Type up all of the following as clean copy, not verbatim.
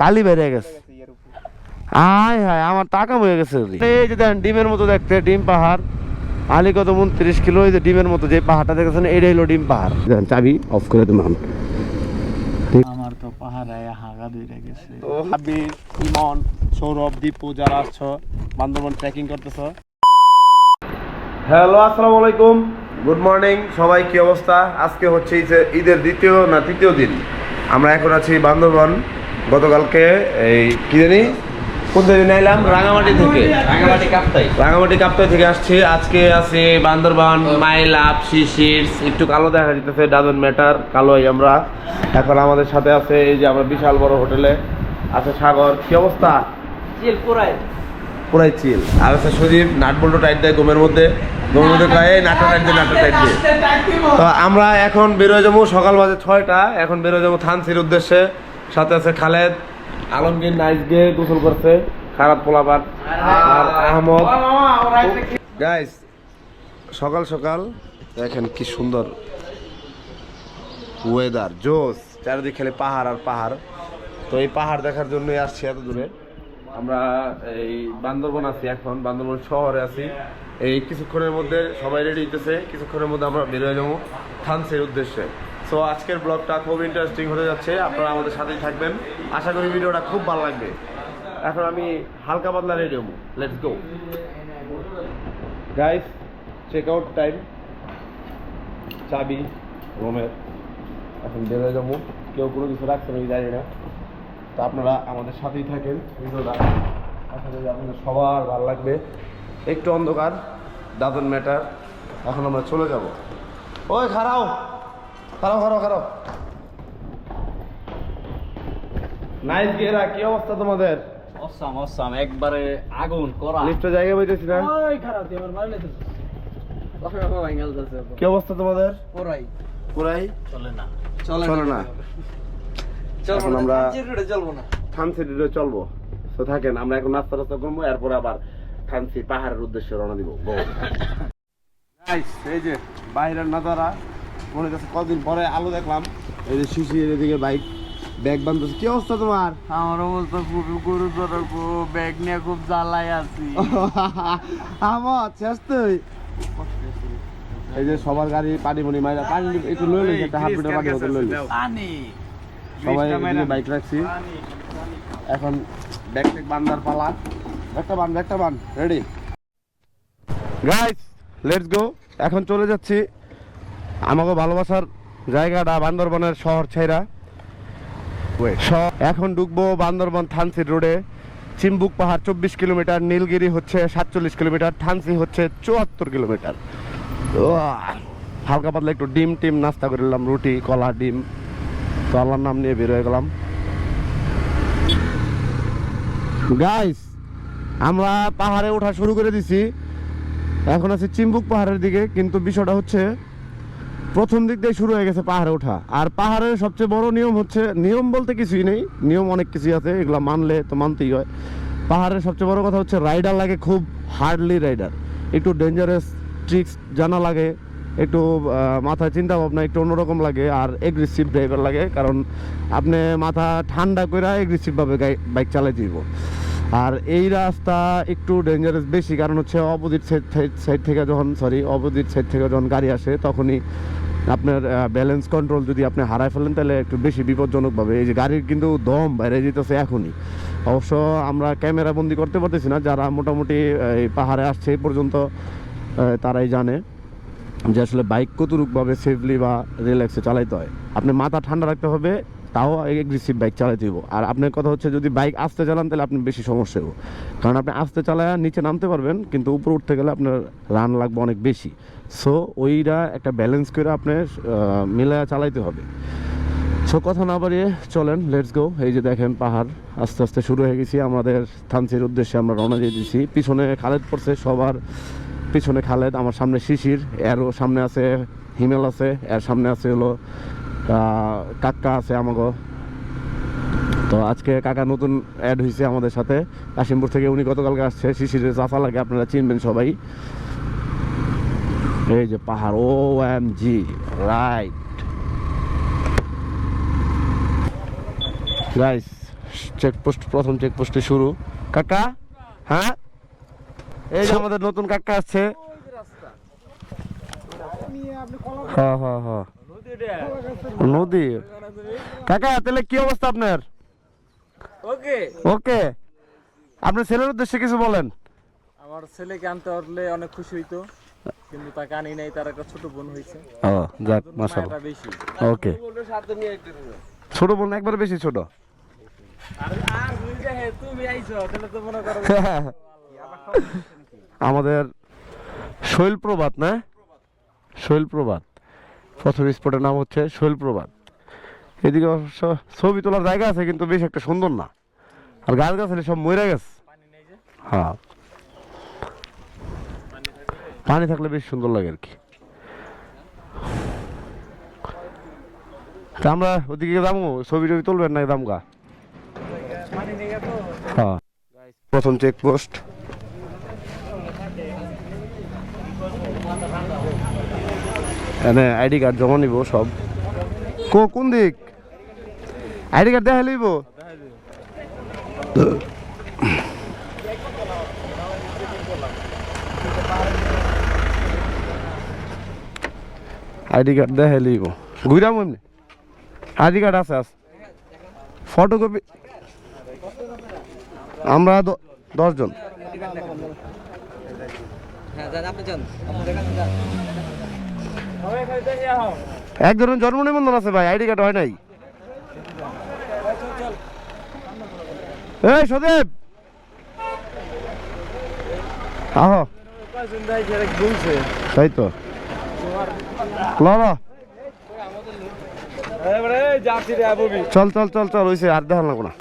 কালি বেড়ে গেছে, আয় হায় আমার টাকা হয়ে গেছে। এই যে দেখেন ডিমের মতো দেখতে, ডিম পাহাড় আলি কত 29 কিলো। এই যে ডিমের মতো যে পাহাড়টা দেখেছেন এটাই হলো ডিম পাহাড়। চাবি অফ করে দিলাম। আমার তো পাহাড়ে হাগা ধরে গেছে। তো হাবিব, ইমন, সৌরভ, দীপু যারা আসছো বান্দরবন ট্রেকিং করতেছো, হ্যালো আসসালামু আলাইকুম, গুড মর্নিং সবাই। কি অবস্থা? আজকে হচ্ছে ঈদের দ্বিতীয় না তৃতীয় দিন। আমরা এখন আছি বান্দরবন। গতকালকে এই কি জানি কোন দিন এলাম, রাঙামাটি থেকে, রাঙামাটি কাপ্তাই থেকে আসছি। আজকে আছি বান্দরবান, মাইল আপ, শিশির। একটু কালো দেখা যেতেছে, ডাজন্ট ম্যাটার, কালোই আমরা। এখন আমাদের সাথে আছে এই যে আমরা বিশাল বড় হোটেলে আছে সাগর। কি অবস্থা? পুরাই চিল। আর আছে সুদীপ, নাট বল্টু টাইট দেয় ঘুমের মধ্যে, ঘুমের মধ্যে প্রায় নাটক টাইট দিয়ে, নাটক টাইট দিয়ে। তো আমরা এখন বেরোয় যাবো, সকাল বাজে 6টা, এখন বেরোয় যাবো থানচির উদ্দেশ্যে। সাথে আছে খালেদ, আলমগীর নাইস গে গোসল করছে, খারাপ পোলাপান, আর আহমদ। গাইস সকাল সকাল দেখেন কি সুন্দর ওয়েদার, জোস, চারিদিকে খেলে পাহাড় আর পাহাড়। তো এই পাহাড় দেখার জন্যই আসছি এত দূরে। আমরা এই বান্দরবন আছি, এখন বান্দরবন শহরে আছি। এই কিছুক্ষণের মধ্যে সবাই রেডি হইতেছে, কিছুক্ষণের মধ্যে আমরা বেরোয় যাবো থানচির উদ্দেশ্যে। সো আজকের ব্লগটা খুব ইন্টারেস্টিং হতে যাচ্ছে, আপনারা আমাদের সাথেই থাকবেন। আশা করি ভিডিওটা খুব ভালো লাগবে। এখন আমি হালকা পাতলা রেডি হবো, let's go guys. Check out time, চাবি রুমের, এখন বেরোয় যাবো। কেউ কোনো কিছু রাখছে নাকি জানি না। তো আপনারা আমাদের সাথেই থাকেন, ভিডিওটা আশা করি আপনাদের সবার ভালো লাগবে। একটু অন্ধকার, ডাজন্ট ম্যাটার। এখন আমরা চলে যাব। ওই খারাও খারাও খারাও খারাও। নাইস গেরা, কি অবস্থা তোমাদের? অসাম অসাম, একবারে আগুন করা। লিফটে জায়গা পাইতেছি না। ওই খারাপ দিয়ে আমার মারলে তো কি অবস্থা তোমাদের? পুরাই পুরাই চলে না, চলে না। এখন আমরা থানচি রোডে চলবো। তো থাকেন, আমরা এখন নাস্তা টাস্তা করবো, এরপরে আবার থানচি পাহাড়ের উদ্দেশ্যে রওনা দিব। এই যে বাইরের নাজারা, মনে কাছে কদিন পরে আলো দেখলাম। এই যে শিশির এদিকে বাইক ব্যাগ বান্ধব। কি অবস্থা তোমার? আমার অবস্থা খুবই গুরুতর, ব্যাগ নিয়ে খুব জ্বালায় আছি। আমার শেষ তুই। এই যে সবার গাড়ি পানি মনি মাইরা, পানি একটু লই লই, একটা হাফ লিটার পানি বোতল লই লই। সবাই এদিকে বাইক রাখছি। এখন ব্যাগ ট্যাগ বান্দার পালা। একটা বান রেডি গাইস, লেটস গো। এখন চলে যাচ্ছি আমাকে ভালোবাসার জায়গাটা, বান্দরবনের শহর ছাইরা। এখন ঢুকবো বান্দরবন থানচি রোডে। চিম্বুক পাহাড় 24 কিলোমিটার, নীলগিরি হচ্ছে 47 কিলোমিটার, থানচি হচ্ছে 74 কিলোমিটার। হালকা পাতলা একটু ডিম টিম নাস্তা করে নিলাম, রুটি কলা ডিম। তো আল্লাহর নাম নিয়ে বের হয়ে গেলাম। গাইস আমরা পাহাড়ে ওঠা শুরু করে দিছি, এখন আছি চিম্বুক পাহাড়ের দিকে। কিন্তু বিষয়টা হচ্ছে প্রথম দিক দিয়ে শুরু হয়ে গেছে পাহাড়ে ওঠা। আর পাহাড়ের সবচেয়ে বড় নিয়ম হচ্ছে, নিয়ম বলতে কিছুই নেই, নিয়ম অনেক কিছুই আছে, এগুলো মানলে তো মানতেই হয়। পাহাড়ের সবচেয়ে বড় কথা হচ্ছে রাইডার লাগে খুব হার্ডলি রাইডার, একটু ডেঞ্জারাস ট্রিক্স জানা লাগে, একটু মাথায় চিন্তা ভাবনা একটু অন্যরকম লাগে, আর এগ্রেসিভ ড্রাইভার লাগে। কারণ আপনি মাথা ঠান্ডা করে এগ্রেসিভভাবে বাইক চালাইতে দিব। আর এই রাস্তা একটু ডেঞ্জারাস বেশি, কারণ হচ্ছে অপোজিট সাইড থেকে যখন গাড়ি আসে তখনই আপনার ব্যালেন্স কন্ট্রোল যদি আপনি হারায় ফেলেন তাহলে একটু বেশি বিপজ্জনকভাবে এই যে গাড়ির কিন্তু দম বাইরে যেতেছে এখনই। অবশ্য আমরা ক্যামেরা বন্দি করতে পারতেছি না, যারা মোটামুটি এই পাহাড়ে আসছে এই পর্যন্ত তারাই জানে যে আসলে বাইক কতটুকভাবে সেফলি বা রিল্যাক্সে চালাইতে হয়। আপনি মাথা ঠান্ডা রাখতে হবে, তাও এগ্রেসিভ বাইক চালাতে দিব। আর আপনার কথা হচ্ছে যদি বাইক আস্তে চালান তাহলে আপনি বেশি সমস্যা হবে, কারণ আপনি আস্তে চালায় নিচে নামতে পারবেন কিন্তু উপরে উঠতে গেলে আপনার রান লাগবে অনেক বেশি। সো ওইটা একটা ব্যালেন্স করে আপনি মিলায়া চালাইতে হবে। সো কথা না বাড়িয়ে চলেন, লেটস গো। এই যে দেখেন পাহাড় আস্তে আস্তে শুরু হয়ে গেছি, আমাদের থানচির উদ্দেশ্যে আমরা রওনা দিয়ে দিচ্ছি। পিছনে খালেদ পড়ছে, সবার পিছনে খালেদ, আমার সামনে শিশির, এরও সামনে আছে হিমেল আছে, এর সামনে আছে হলো কাকা আছে আমাকে। তো আজকে কাকা নতুন অ্যাড হয়েছে আমাদের সাথে কাশিমপুর থেকে, উনি গতকালকে আসছে। শিশিরের চাচা লাগে, আপনারা চিনবেন সবাই। এই যে পাহাড়, OMG রাইট। গাইস চেকপোস্ট, প্রথম চেকপোস্টে শুরু। কাকা, হ্যাঁ এই যে আমাদের নতুন কাকা আসছে। হ্যাঁ হ্যাঁ হ্যাঁ, নদী। কাকা তাহলে কি অবস্থা আপনার? ওকে, ওকে, আপনার ছেলের উদ্দেশ্যে কিছু বলেন। আমার ছেলেকে আনতে পারলে অনেক খুশি হইতো, কিন্তু তাকে আনি নাই, তার একটা ছোট বোন হয়েছে। ও যাক, মাশাআল্লাহ। মায়াটা বেশি। ওকে, ছোট বোন একবার বেশি ছোট। আর আর তুমি আইছো তাহলে তো মনে করো আমাদের শৈলপ্রভাত, না শৈলপ্রভাত, প্রথম স্পটের নাম হচ্ছে শৈলপ্রভাত। এদিকে অবশ্য ছবি তোলার জায়গা আছে, কিন্তু বেশ একটা সুন্দর না, আর গাছ গাছালি সব মরে গেছে। পানি নেই যে, হ্যাঁ, পানি থাকলে বেশ সুন্দর লাগে আর কি। তা আমরা ওদিকে যাবো, ছবি টবি তুলবেন না দামগা? পানি নেই তো। হ্যাঁ, প্রথম চেকপোস্ট। এনে আইডি কার্ড জমা নিব সব। কোন দিক? আইডি কার্ড দেখা লইব। আইডি কার্ড দেখা লইব, ঘুরাম এমনি। আইডি কার্ড আছে, ফটোকপি। আমরা 10 জন। একজনের জন্ম নিবন্ধন আছে ভাই, আইডি কার্ড হয় নাই। এই সদেব, আহ তাই তো, চল চল চল চল, হইছে আর দেখা লাগবো না।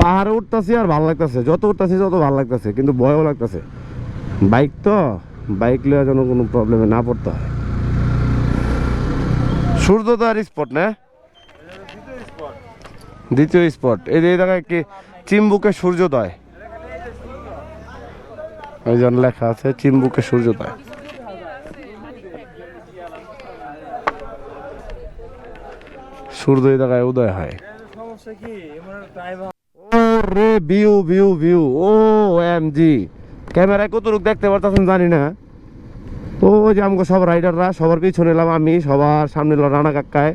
পাহাড়ে উঠতেছি আর ভালো লাগতেছে, যত উঠতেছি তত ভালো লাগতেছে, কিন্তু ভয়ও লাগতেছে। বাইক তো, বাইক লওয়ার জন্য কোনো প্রবলেমে না পড়তে হয়। সূর্যোদয়ের স্পট না, দ্বিতীয় স্পট। এই যে এই জায়গায় কি চিম্বুকে সূর্যোদয়, ওই জন্য লেখা আছে চিম্বুকে সূর্যোদয়। সূর্য এই জায়গায় উদয় হয়। সমস্যা কি এমন টাইম ও রে, ভিউ ভিউ ভিউ, ও এম জি। ক্যামেরায় কতটুক দেখতে পারতেছেন জানি না। ও যে আমাকে সব রাইডাররা, সবার পিছনে এলাম আমি, সবার সামনে এলাম রানা কাকায়,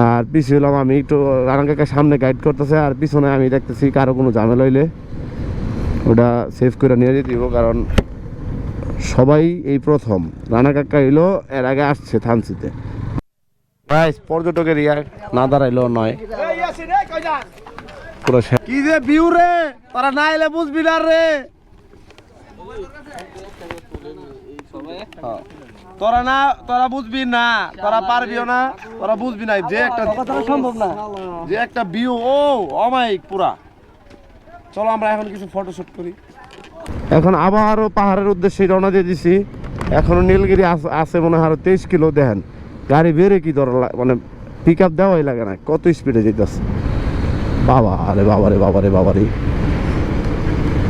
আর পিছিয়ে এলাম আমি। একটু রানা কাকার সামনে গাইড করতেছে, আর পিছনে আমি দেখতেছি কারো কোনো ঝামেলা হইলে ওটা সেভ করে নিয়ে যেতে দিব, কারণ সবাই এই প্রথম। রানা কাকা এলো, এর আগে আসছে থানচিতে। পর্যটকের ইয়া না দাঁড়াইলো নয়। কি যে ভিউ রে, তারা না এলে বুঝবি না রে। তোরা বুঝবি না, তোরা পারবিও না, তোরা বুঝবি না। যে একটা সম্ভব না, যে একটা ভিউ, ও অমায়িক পুরা। চলো আমরা এখন কিছু ফটোশুট করি। এখন আবারও পাহাড়ের উদ্দেশ্যে রওনা দিয়ে দিছি। এখনো নীলগিরি আছে মনে হয় আরো 23 কিলো। দেখেন গাড়ি বেড়ে কি ধর, মানে পিক আপ দেওয়াই লাগে না, কত স্পিডে যেতেছে। বাবা আরে বাবারে বাবারে বাবারে,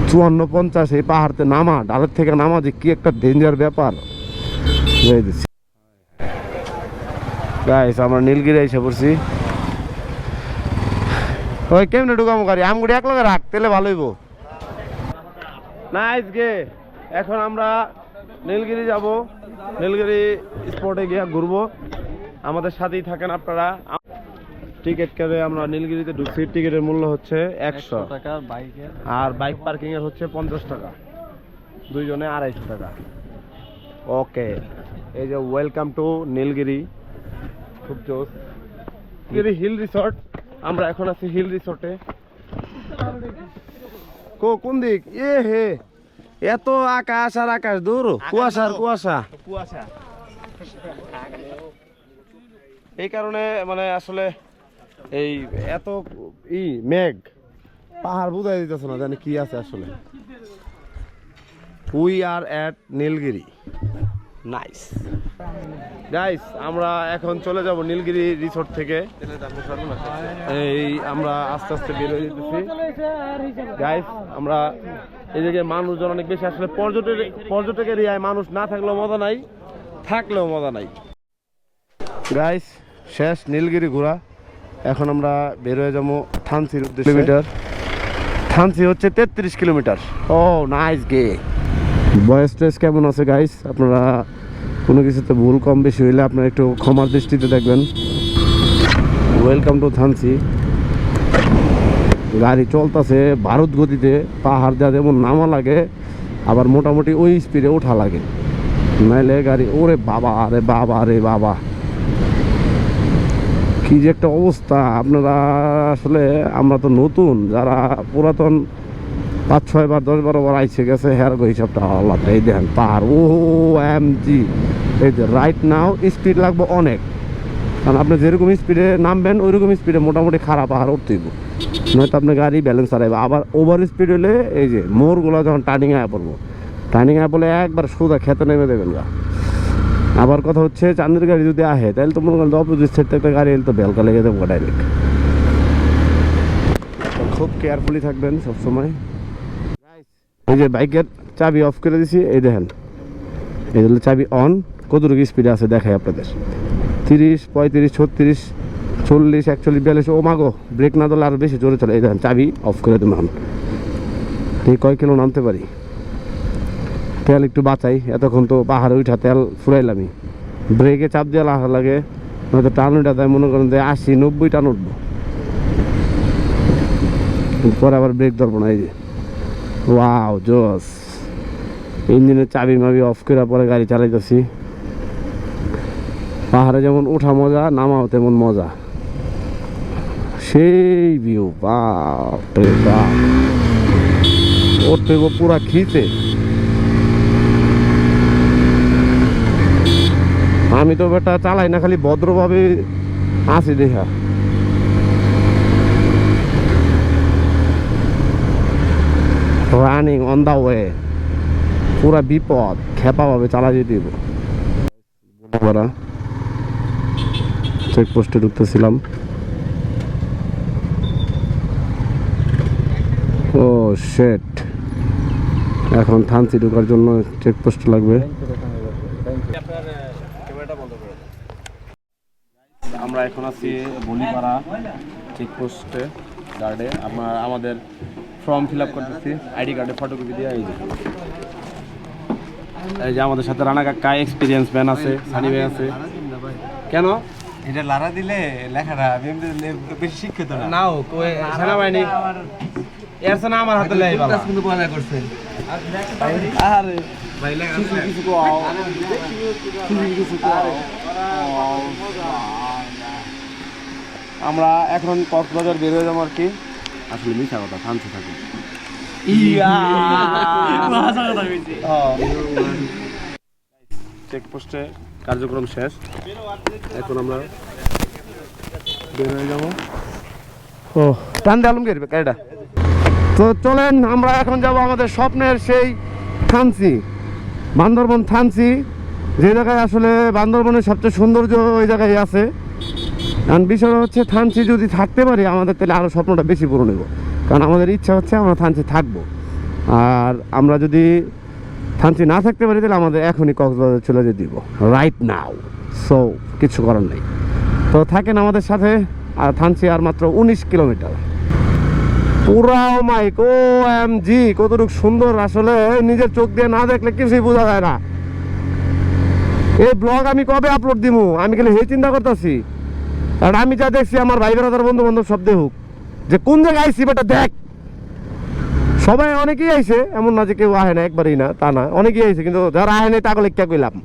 54-50 এই পাহাড়তে নামা, ডালের থেকে নামা যে কি একটা ডেঞ্জার ব্যাপার। গাইস আমরা নীলগিরি এসে পড়ছি। ওই কেমনে ঢুকামো গাড়ি? আমগুড়ি এক লগে রাখ, তেলে ভালো হইব। নাইস গে। এখন আমরা নীলগিরি যাব, নীলগিরি স্পটে গিয়ে ঘুরবো। আমাদের সাথেই থাকেন আপনারা। টিকিট কেটে আমরা নীলগিরিতে ঢুকছি। টিকিটের মূল্য হচ্ছে 100 টাকা, আর বাইক পার্কিং এর হচ্ছে 50 টাকা, দুইজনে 250 টাকা। ওকে, এই যে ওয়েলকাম টু নীলগিরি, খুব জোস। Nilgiri hill resort. আমরা এখন আছি হিল রিসর্টে। কোন দিক? এ হে, এত আকাশ আর আকাশ, দূর কুয়াশা আর কুয়াশা। এই কারণে মানে আসলে এই এত মেঘ, পাহাড় বুঝাই দিতেছে না জানি কি আছে আসলে। We are at Nilgiri. Nice guys, আমরা এখন চলে যাব নীলগিরি রিসোর্ট থেকে। এই আমরা আস্তে আস্তে বের হয়ে যেতেছি গাইস। আমরা এই জায়গায় মানুষজন অনেক বেশি, আসলে পর্যটক এরিয়ায় মানুষ না থাকলেও মজা নাই, থাকলেও মজা নাই। গাইস শেষ নীলগিরি ঘোরা, এখন আমরা বের হয়ে যাবো থানচির উদ্দেশ্যে। কিলোমিটার থানচি হচ্ছে 33 কিলোমিটার। ও নাইস গে। বয়স ট্রেস কেমন আছে গাইস? আপনারা কোনো কিছুতে ভুল কম বেশি হইলে আপনারা একটু ক্ষমার দৃষ্টিতে দেখবেন। Welcome to Thanchi. গাড়ি চলতেছে ভারত গতিতে, পাহাড় দেওয়া যেমন নামা লাগে আবার মোটামুটি ওই স্পিডে ওঠা লাগে, নাইলে গাড়ি ওরে বাবা রে বাবা রে বাবা, কি যে একটা অবস্থা। আপনারা আসলে আমরা তো নতুন, যারা পুরাতন 5-6 বার 10-12 বার আইসে গেছে হেয়ার হিসাবটা আলাদা। এই দেখেন পাহাড়, ও এম জি। এই যে রাইট নাও স্পিড লাগবে অনেক, কারণ আপনি যেরকম স্পিডে নামবেন ওই রকম স্পিডে মোটামুটি খারাপ পাহাড় উঠতেইব, নয়তো আপনার গাড়ি ব্যালেন্স হারাইবে। আবার ওভার স্পিড হলে এই যে মোড়গুলো যখন টার্নিং আয় পড়বো, টার্নিং আয় পড়লে একবার সোজা খেতে নেমে দেবেন গা। আবার কথা হচ্ছে চাঁদের গাড়ি যদি আহে তাহলে তো মনে করেন অপোজিট সাইড থেকে একটা গাড়ি এলে তো বেলকা লেগে যাবো ডাইরেক্ট। খুব কেয়ারফুলি থাকবেন সবসময়। এই যে বাইকের চাবি অফ করে দিছি, এই দেখেন এই হলো চাবি অন। কতটুকু স্পিডে আছে দেখাই আপনাদের, 30, 35, 36, 40, 41, 42। ও মাগো, ব্রেক না দিলে আরও বেশি জোরে চলে। এই দেখেন চাবি অফ করে দেবেন এখন। এই কয় কিলো নামতে পারি, তেল একটু বাঁচাই। এতক্ষণ তো পাহাড়ে উঠা তেল ফুরাইলামই, ব্রেকে চাপ দিয়ে লাগা লাগে, হয়তো টান উঠা দেয় মনে করেন যে 80-90 টান উঠবো, পরে আবার ব্রেক ধরবো না। এই যে ওয়াও জোস। ইঞ্জিনের চাবি মাবি অফ করে পরে গাড়ি চালাইতেছি। পাহাড়ে যেমন ওঠা মজা, নামাও তেমন মজা, সেই ভিউ। বাপ রে বাপ, উঠতে পুরা খিচে। আমি তো বেটা চালাই না, খালি ভদ্রভাবে আছি দেখা। রানিং অন দা ওয়ে, পুরা বিপদ, খেপা ভাবে চালা যেতে দিব। চেকপোস্টে ঢুকতেছিলাম। ও শেট, এখন থানচি ঢোকার জন্য চেকপোস্ট লাগবে। আমরা এখন আছি বলিপাড়া চেকপোস্টে গার্ডে। আমরা আমাদের ফর্ম ফিল আপ করতেছি, আইডি কার্ডে ফটোকপি দিয়ে। এই যে আমাদের সাথে রানা কাকা, এক্সপিরিয়েন্স ম্যান আছে, সানি ভাই আছে। কেন এটা লারা দিলে লেখাটা আমি বেশি শিক্ষিত না। নাও কই সেনাবাহিনী এর না আমার হাতে লাই বাবা কিন্তু পড়া করছে। আরে ভাই লেখা কিছু কও, কিছু কও। আমরা এখন কক্সবাজার বের হয়ে যাবো আর কি। আসলে মিথ্যা কথা, থানচি থাকি। চেকপোস্টে কার্যক্রম শেষ, এখন আমরা বের হয়ে যাবো। ও টান দে আলমগীর গাড়িটা। তো চলেন আমরা এখন যাব আমাদের স্বপ্নের সেই থানচি, বান্দরবন থানচি, যে জায়গায় আসলে বান্দরবনের সবচেয়ে সৌন্দর্য ওই জায়গায় আছে। কারণ বিষয়টা হচ্ছে থানচি যদি থাকতে পারি আমাদের, তাহলে আরও স্বপ্নটা বেশি পূরণ হইব। কারণ আমাদের ইচ্ছা হচ্ছে আমরা থানচি থাকবো, আর আমরা যদি থানচি না থাকতে পারি তাহলে আমাদের এখনই কক্সবাজার চলে যেতে দিব রাইট নাও। সো কিছু করার নেই, তো থাকেন আমাদের সাথে। আর থানচি আর মাত্র 19 কিলোমিটার। পুরাও মাইক, ও এম জি, কতটুকু সুন্দর আসলে নিজের চোখ দিয়ে না দেখলে কিছুই বোঝা যায় না। এই ব্লগ আমি কবে আপলোড দিব, আমি খালি এই চিন্তা করতেছি। আর আমি যা দেখছি আমার ভাই বেড়াদার বন্ধু বান্ধব সব দেখুক যে কোন জায়গায় আইসি, বেটা দেখ। সবাই অনেকেই আইছে, এমন না যে কেউ আহে না, একবারই না তা না, অনেকেই আইছে, কিন্তু যারা আহে নাই তাকে লেখা কইলাম।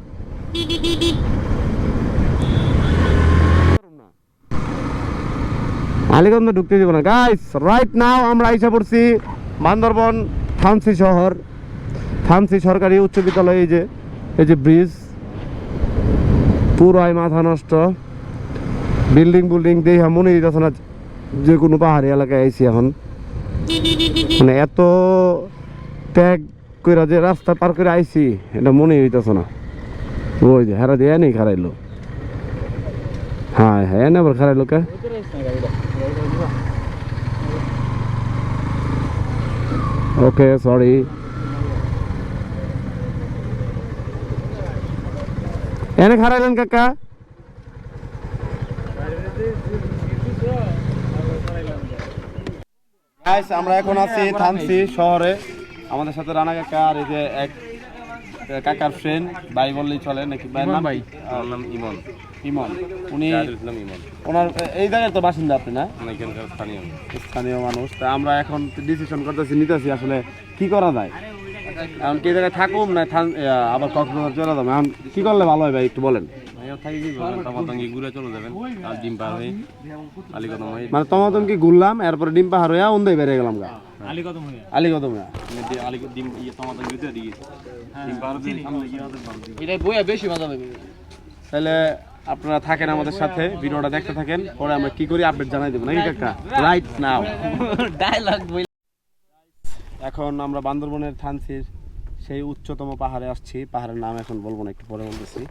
আলিগঞ্জ ঢুকতে দিব না গাইস। রাইট নাও আমরা আইসা পড়ছি বান্দরবন থানচি শহর, থানচি সরকারি উচ্চ বিদ্যালয়। এই যে ব্রিজ, পুরাই মাথা নষ্ট, বিল্ডিং দেখা মনে হইতেছে না যে কোনো পাহাড়ি এলাকায় আইছি এখন। মানে এত ত্যাগ করে যে রাস্তা পার করে আইছি এটা মনে হইতেছে না। ওই যে হেরা দিয়ে নেই খারাইলো, হ্যাঁ হ্যাঁ না আবার খারাইলো কে। ওকে সরি। এনে খারাইলেন কাকা? গাইস আমরা এখন আছি থানচি শহরে, আমাদের সাথে রানা কাকা আর এই যে এক কাকার ফ্রেন্ড ভাই বললেই চলে নাকি ভাইয়ের নাম? আমার নাম ইমন। ইমন। উনি ইসলাম ইমন, ওনার এই জায়গায় তো বাসিন্দা আপনি না? এখানকার স্থানীয়। স্থানীয় মানুষ। তা আমরা এখন ডিসিশন করতেছি নিতেছি আসলে কি করা যায়। এখন কি জায়গায় থাকুম না আবার কক্সবাজার চলে যাবো, এখন কি করলে ভালো হয় ভাই একটু বলেন। থাকি কি বলবেন, টমাটঙ্গি ঘুরে চলে যাবেন আর ডিম পার হয়ে আলিকদম হয়ে মানে তোমাদের কি ঘুরলাম এরপরে ডিম পাহাড় হয়ে ওন্দে বেরিয়ে গেলাম গা আলিকদম হয়ে আলিগদম। ডিম টমাটঙ্গি দিয়ে দিয়ে ডিম পার দিয়ে সামনে গিয়ে আমাদের বাড়ি। এটাই বইয়া বেশি মজা লাগবে। তাহলে আপনারা থাকেন আমাদের সাথে, ভিডিওটা দেখতে থাকেন, পরে আমরা কি করি আপডেট জানাই দেবো নাকি কাকা? রাইট নাও ডায়লগ বই। এখন আমরা বান্দরবনের থানচির সেই উচ্চতম পাহাড়ে আসছি। পাহাড়ের নাম এখন বলবো না, একটু পরে বলতেছি।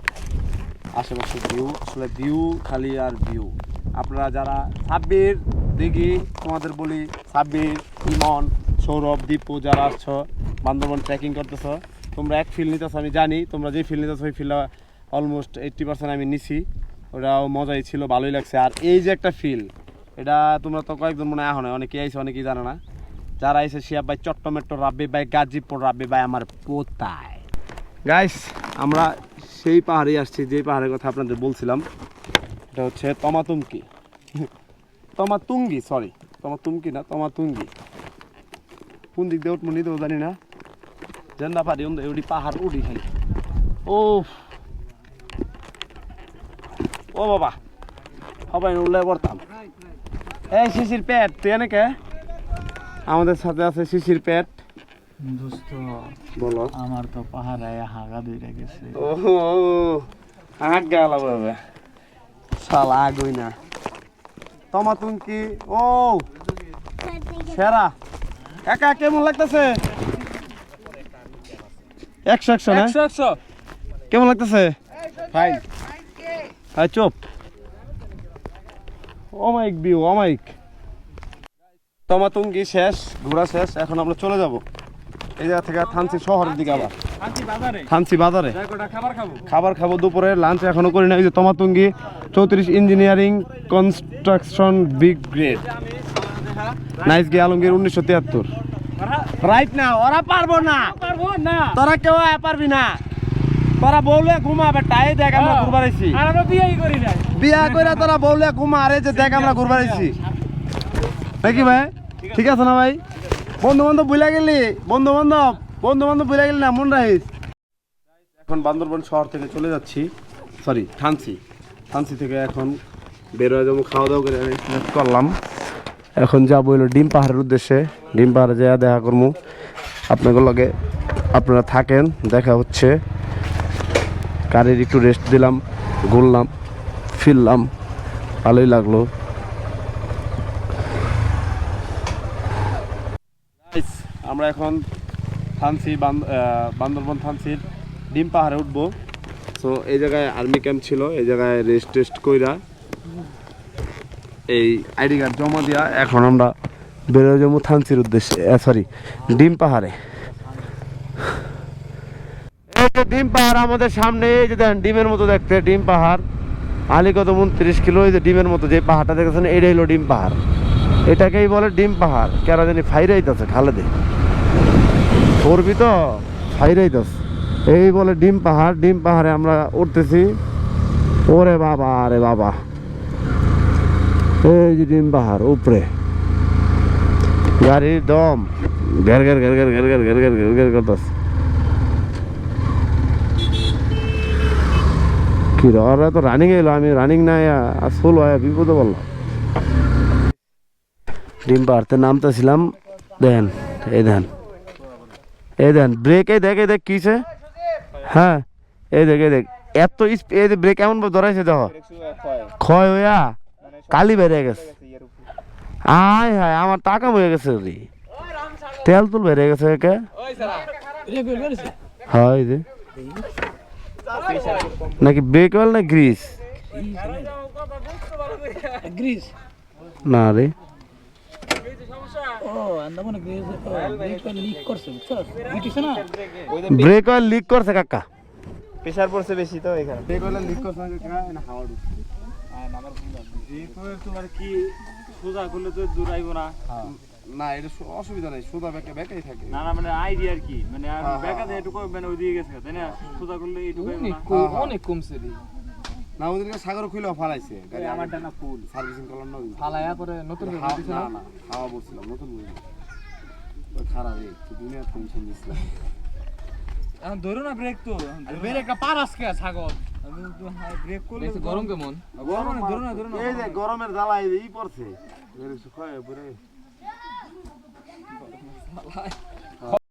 আশেপাশে ভিউ, আসলে ভিউ খালি আর ভিউ। আপনারা যারা সাব্বির দিঘি, তোমাদের বলি সাব্বির, ইমন, সৌরভ, দীপু যারা আসছো বান্দরবন ট্রেকিং করতেছ, তোমরা এক ফিল নিতেছো আমি জানি। তোমরা যে ফিল নিতেছো ওই ফিলটা অলমোস্ট 80% আমি নিছি। ওটাও মজাই ছিল, ভালোই লাগছে। আর এই যে একটা ফিল, এটা তোমরা তো কয়েকজন মনে হয় এখন অনেকেই আইছে অনেকেই জানে না। যারা আইছে শিয়া ভাই চট্টমেট্টো, রাব্বি ভাই গাজীপুর, রাব্বি ভাই আমার পোতায়। গাইস আমরা সেই পাহাড়ে আসছি যে পাহাড়ের কথা আপনাদের বলছিলাম। এটা হচ্ছে তমাতুমকি, তমাতুঙ্গি, সরি তমাতুমকি না, তমাতুঙ্গি। কোন দিক দিয়ে উঠবো নিতেও জানি না, যেন না পারি উঠি পাহাড় উঠি খালি। ও ও বাবা, সবাই উল্লে পড়তাম। এই শিশির পেট, তুই এনে কে? আমাদের সাথে আছে শিশির পেট। দোস্ত বলো। আমার তো পাহাড়ে হাগা দুইটা গেছে। ও হাঁক গেল বাবা, শালা আগুই না। তমাতুমকি ও সেরা। কাকা কেমন লাগতেছে? 100 না? 100 কেমন লাগতেছে? ফাইন। হ্যাঁ চুপ। অমাইক ভিউ, অমাইক। তমাতুমকি শেষ, ঘোরা শেষ। এখন আমরা চলে যাব এই জায়গা থেকে থানচি শহরের দিকে। আবার থানচি বাজারে খাবার খাবো দুপুরে, লাঞ্চ এখনো করি না। এই যে তমাতুঙ্গি 34 ইঞ্জিনিয়ারিং কনস্ট্রাকশন বিগ গ্রেড, নাইস গে আলমগীর 1973। রাইট না, ওরা পারবো না, তোরা কেউ পারবি না। তোরা বউলে ঘুমা বেটা, এই দেখ আমরা ঘুরবার আইছি। বিয়া করে তোরা বউলে ঘুমা, আরে যে দেখ আমরা ঘুরবার আইছি নাকি ভাই? ঠিক আছে না ভাই? বন্ধু বান্ধব ভুলে গেলি, বন্ধু বান্ধব ভুলে গেলি না, মন রাখিস। এখন বান্দরবন শহর থেকে চলে যাচ্ছি, সরি থানচি থেকে এখন বের হয়ে যাবো। খাওয়া দাওয়া করে করলাম, এখন যাবো হলো ডিম পাহাড়ের উদ্দেশ্যে। ডিম পাহাড়ে যা দেখা করবো আপনাদের লগে, আপনারা থাকেন, দেখা হচ্ছে। গাড়ির একটু রেস্ট দিলাম, ঘুরলাম ফিরলাম, ভালোই লাগলো। আমরা এখন বান্দরবন থানচির ডিম পাহাড়ে উঠবো। সো এই জায়গায় আর্মি ক্যাম্প ছিল, এই জায়গায় রেস্ট টেস্ট কইরা এই আইডি কার্ড জমা দিয়া এখন আমরা বেরো যাবো থানচির উদ্দেশ্যে, সরি ডিম পাহাড়ে। এই যে ডিম পাহাড় আমাদের সামনে, এই যে দেখেন ডিমের মতো দেখতে ডিম পাহাড়, আলিকদম 29 কিলো। এই যে ডিমের মতো যে পাহাড়টা দেখেছেন এটাই হলো ডিম পাহাড়, এটাকেই বলে ডিম পাহাড়। কেরা জানি ফাইরাইতেছে খালে দে পড়বি তো, ফাইরাইতেছে এই বলে ডিম পাহাড়। ডিম পাহাড়ে আমরা উঠতেছি। ওরে বাবা, আরে বাবা, এই যে ডিম পাহাড় উপরে, গাড়ির দম ঘের ঘের ঘের ঘের ঘের ঘের ঘের ঘের ঘের ঘের করতেছে। কি ওরা তো রানিং এলো, আমি রানিং নাই আসল হয় বিপদে বললাম। ডিম পাহাড়তে নামতেছিলাম, দেন এই দেন, এই দেন ব্রেক, এই দেখ কিছে। হ্যাঁ এই দেখ এত এই ব্রেক এমন ধরাইছে, দেখো ক্ষয় হইয়া কালি বেরিয়ে গেছে। আয় হায়, আমার টাকা হয়ে গেছে, তেল তুল বেরিয়ে গেছে একে। হ্যাঁ এই যে নাকি ব্রেক অয়েল না গ্রিস না রে, ব্রেক অয়েল লিক করছে কাকা, প্রেসার পড়ছে বেশি তো এখানে। ব্রেক অয়েল লিক করছে না হাওয়া ঢুকছে। কি সোজা করলে তো দূর আইব না, না এটা অসুবিধা নাই, সোজা বেঁকাই থাকে। না না মানে আইডিয়া আর কি, মানে আর হ্যাঁ, বেকা হ্যাঁ, দিয়ে একটু মানে ওইদিকে গেছে তাই না, সোজা করলে এইটুকু অনেক কমছে রে। না ওদেরকে সাগর খুলে ফালাইছে গাড়ি, আমারটা না ফুল সার্ভিসিং করলাম না ওই ফালায়া পরে নতুন করে না দিছে না। না হাওয়া বলছিলাম নতুন বই ওই খারাপ রে দুনিয়া টেনশন দিছিলাম। এখন ধরো না ব্রেক তো, বের একটা পার আজকে ছাগল। আমি তো ব্রেক করলে দেখছো গরম কেমন? গরম না, ধরো না ধরো না। এই যে গরমের জ্বালা এই পড়ছে এর সুখায় পরে